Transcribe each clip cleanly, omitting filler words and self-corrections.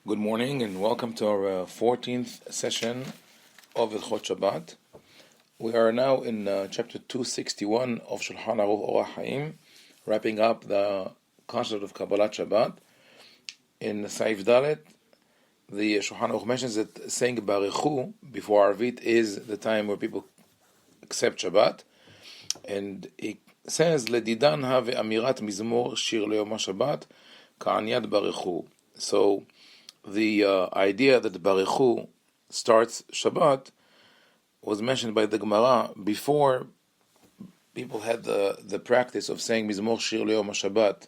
Good morning and welcome to our 14th session of Ilchot Shabbat. We are now in chapter 261 of shulhan-arukh or Haim, wrapping up the concept of Kabbalat Shabbat. In Saif Dalet, the shulhan-arukh mentions that saying Barichu before Arvit is the time where people accept Shabbat, and it says Ledidan have amirat mizmor shir leyom Shabbat ka'anyat Barichu. So the idea that the Barichu starts Shabbat was mentioned by the Gemara before people had the practice of saying Mizmor Shir Leyom Shabbat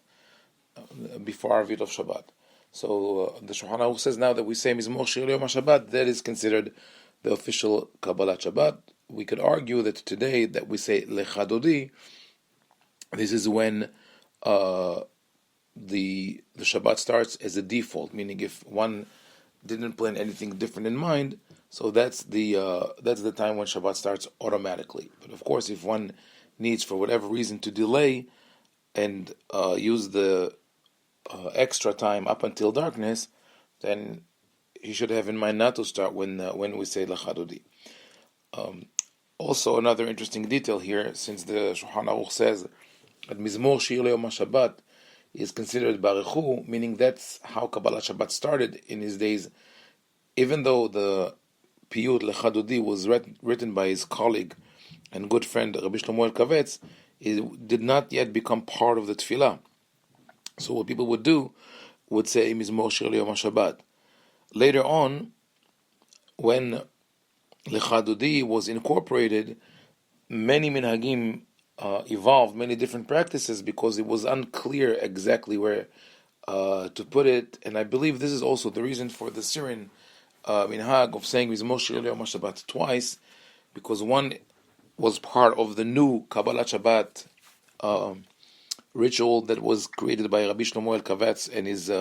before Arvit of Shabbat. So the shulhan-arukh says now that we say Mizmor Shir Leyom Shabbat, that is considered the official Kabbalat Shabbat. We could argue that today that we say Lechadodi, this is when the Shabbat starts as a default, meaning if one didn't plan anything different in mind, so that's the time when Shabbat starts automatically. But of course, if one needs for whatever reason to delay and use the extra time up until darkness, then he should have in mind not to start when we say Lachadodi. Also, another interesting detail here, since the shulhan-arukh says that Mizmor Shir Leyom Shabbat is considered Barichu, meaning that's how Kabbalat Shabbat started in his days, even though the Piyut Lechadodi was written by his colleague and good friend Rabbi Shlomo Elkavetz, it did not yet become part of the Tefillah. So what people would do would say Mizmor Shir Leyom Shabbat. Later on, when Lechadodi was incorporated, many minhagim evolved, many different practices, because it was unclear exactly where to put it. And I believe this is also the reason for the Syrian minhag of saying Mizmor Shir Leyom Shabbat twice, because one was part of the new Kabbalat Shabbat ritual that was created by Rabbi Shlomo Elkavetz and his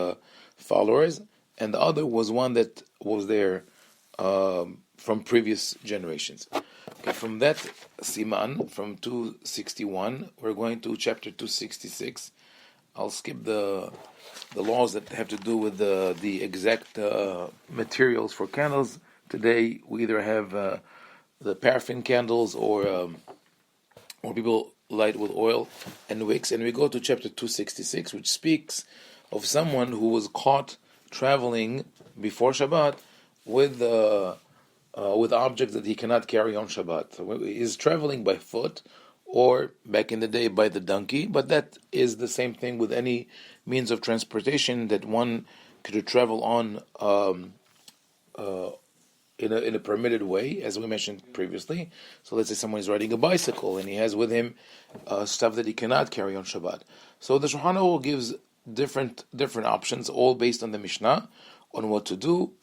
followers, and the other was one that was there from previous generations. Okay, from that siman, from 261, we're going to chapter 266. I'll skip the laws that have to do with the exact materials for candles. Today we either have the paraffin candles or people light with oil and wicks. And we go to chapter 266, which speaks of someone who was caught traveling before Shabbat with objects that he cannot carry on Shabbat. So he's traveling by foot, or back in the day by the donkey, but that is the same thing with any means of transportation that one could travel on in a permitted way, as we mentioned previously. So let's say someone is riding a bicycle and he has with him stuff that he cannot carry on Shabbat. So the shulhan-arukh gives different options, all based on the Mishnah, on what to do.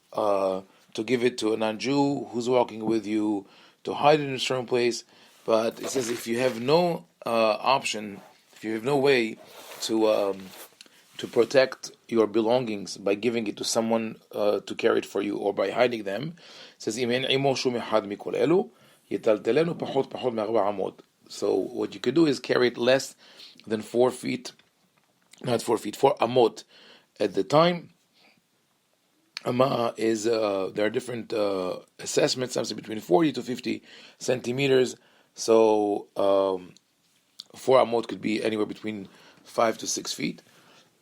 To give it to a non-Jew who's walking with you, to hide it in a certain place. But it says if you have no option, if you have no way to protect your belongings by giving it to someone to carry it for you, or by hiding them, it says so what you could do is carry it less than 4 feet, 4 amot at the time. Amma is there are different assessments, something between 40 to 50 centimeters. So 4 amot could be anywhere between 5 to 6 feet.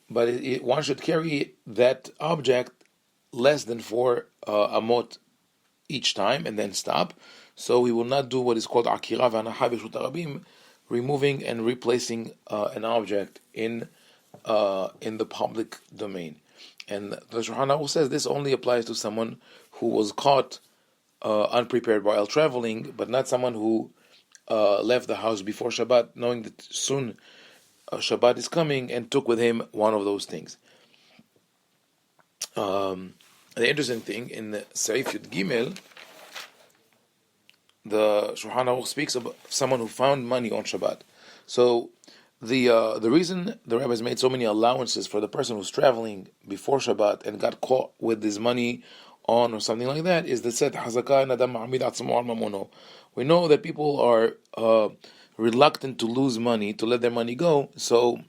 But one should carry that object less than 4 amot each time and then stop. So we will not do what is called akira v'anaha b'shut harabim, removing and replacing an object in the public domain. And the shulhan-arukh says this only applies to someone who was caught unprepared while traveling, but not someone who left the house before Shabbat, knowing that soon Shabbat is coming, and took with him one of those things. The interesting thing, in the Saif Yud Gimel, the shulhan-arukh speaks about someone who found money on Shabbat. So the reason the rabbis made so many allowances for the person who's traveling before Shabbat and got caught with his money on or something like that is that said we know that people are reluctant to lose money, to let their money go. So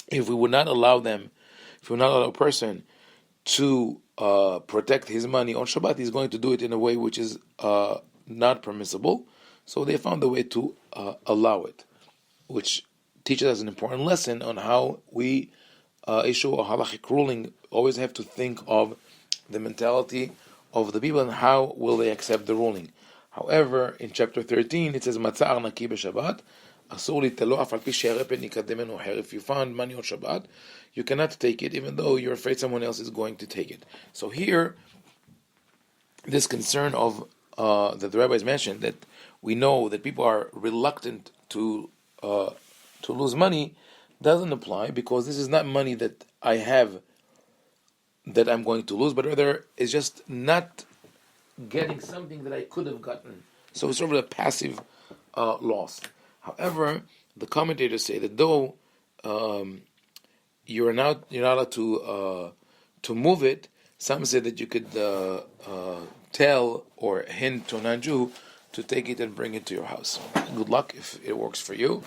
if we would not allow a person to protect his money on Shabbat, he's going to do it in a way which is not permissible. So they found a way to allow it, which teaches us an important lesson on how we issue a halachic ruling. Always have to think of the mentality of the people and how will they accept the ruling. However, in chapter 13 it says Matzah naki b'Shabbat asur litelo af al pi she'erepet nikademenu her. If you found money on Shabbat, you cannot take it even though you're afraid someone else is going to take it. So here, this concern of that the rabbis mentioned, that we know that people are reluctant to lose money, doesn't apply, because this is not money that I have that I'm going to lose, but rather it's just not getting something that I could have gotten. So it's sort of a passive loss. However, the commentators say that though you're not allowed to move it, some say that you could tell or hint to a non-Jew to take it and bring it to your house. Good luck if it works for you.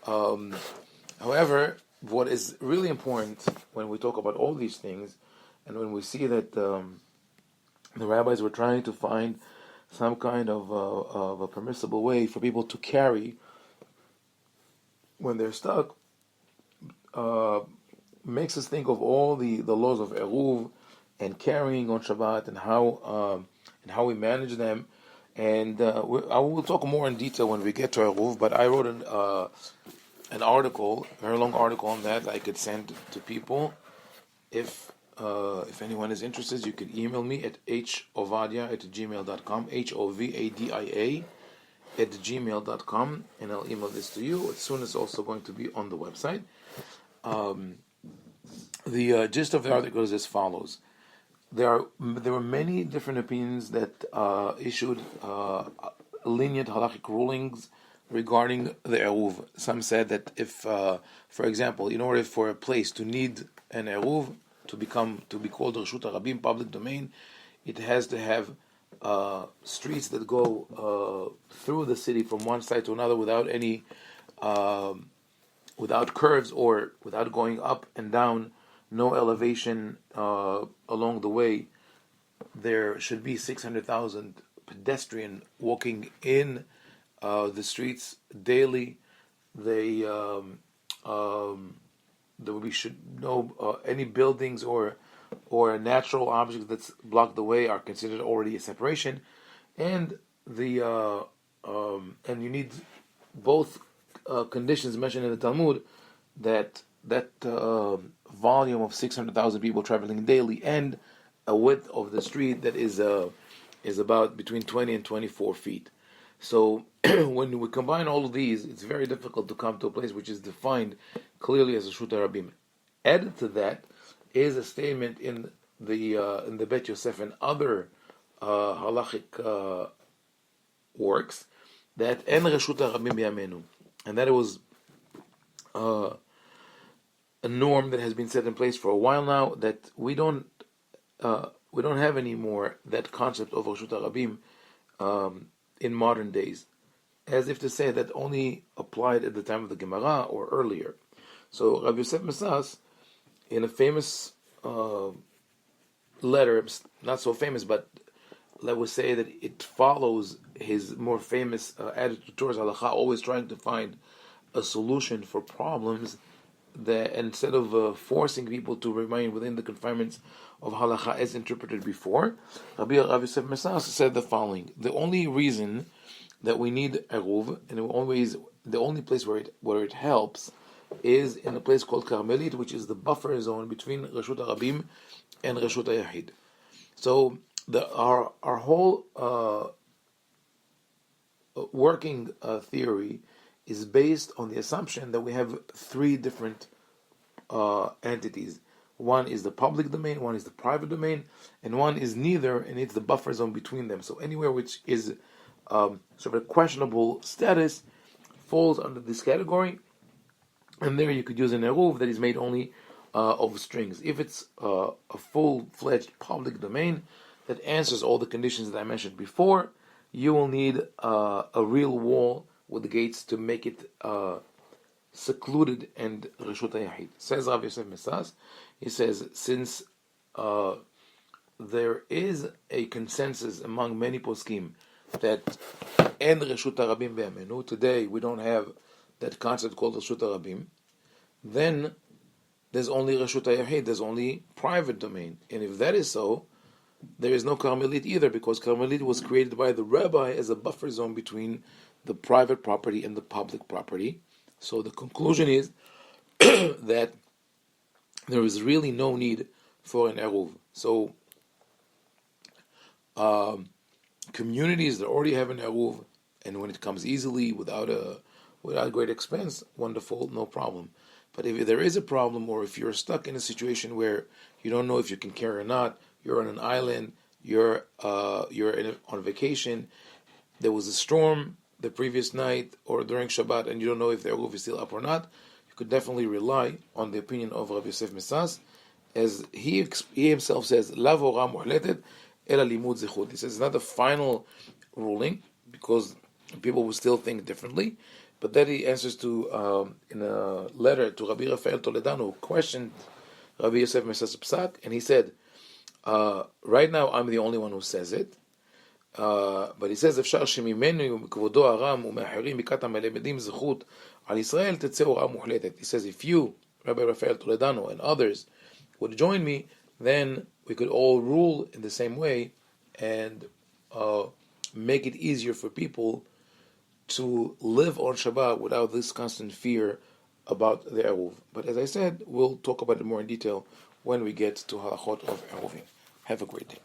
However, what is really important when we talk about all these things, and when we see that the rabbis were trying to find some kind of a permissible way for people to carry when they're stuck, makes us think of all the laws of Eruv and carrying on Shabbat and how we manage them. And I will talk more in detail when we get to Eruv, but I wrote an article, a very long article on that I could send to people. If anyone is interested, you can email me at hovadia@gmail.com, hovadia @gmail.com, and I'll email this to you. Soon it's also going to be on the website. The gist of the article is as follows. There were many different opinions that issued lenient halachic rulings regarding the eruv. Some said that if, for example, in order for a place to need an eruv to be called Reshut HaRabim, public domain, it has to have streets that go through the city from one side to another without any, without curves or without going up and down, no elevation along the way. There should be 600,000 pedestrian walking in the streets daily. There should no any buildings or natural objects that block the way are considered already a separation, and and you need both conditions mentioned in the Talmud, that volume of 600,000 people traveling daily and a width of the street that is about between 20 and 24 feet. So when we combine all of these, it's very difficult to come to a place which is defined clearly as a Reshut HaRabim. Added to that is a statement in the Bet Yosef and other halachic works that en Reshut HaRabim b'Yameinu, and that it was a norm that has been set in place for a while now, that we don't have anymore that concept of Reshut HaRabim in modern days, as if to say that only applied at the time of the Gemara or earlier. So Rabbi Yosef Mesas, in a famous letter, not so famous, but let us say that it follows his more famous attitude towards halakha, always trying to find a solution for problems, that instead of forcing people to remain within the confinements of halakha as interpreted before, Rabbi Yosef Mesas said the following: the only reason that we need eruv, and the only place where it helps, is in a place called Carmelit, which is the buffer zone between Reshut HaRabim and Reshut HaYahid. So our whole working theory is based on the assumption that we have three different entities. One is the public domain, one is the private domain, and one is neither, and it's the buffer zone between them. So anywhere which is sort of a questionable status falls under this category, and there you could use an eruv that is made only of strings. If it's a full-fledged public domain that answers all the conditions that I mentioned before, you will need a real wall with the gates to make it secluded and Reshut HaYahid. Says Rabbi Yosef Mesas, he says, since there is a consensus among many poskim that en reshut harabim be'amenu. Today we don't have that concept called reshut harabim. Then there's only reshut hayahid. There's only private domain. And if that is so, there is no Carmelit either, because Carmelit was created by the rabbi as a buffer zone between the private property and the public property. So the conclusion is that there is really no need for an eruv. So communities that already have an eruv, and when it comes easily without great expense, wonderful, no problem. But if there is a problem, or if you're stuck in a situation where you don't know if you can carry or not, you're on an island, you're on vacation, there was a storm the previous night or during Shabbat, and you don't know if the eruv is still up or not, you could definitely rely on the opinion of Rabbi Yosef Mesas, as he himself says, "Lav hora muhletet ela limud zichut." He says it's not the final ruling, because people will still think differently. But that he answers to in a letter to Rabbi Rafael Toledano, who questioned Rabbi Yosef Mesas Psak, and he said, right now I'm the only one who says it, but he says, אפשר שממנו מכבודו הרם ומאחרים בקעת המלמדים זכות על ישראל תצא הוראה מוחלטת. He says, if you, Rabbi Rafael Toledano, and others would join me, then we could all rule in the same way and make it easier for people to live on Shabbat without this constant fear about the eruv. But as I said, we'll talk about it more in detail when we get to halachot of eruvim. Have a great day.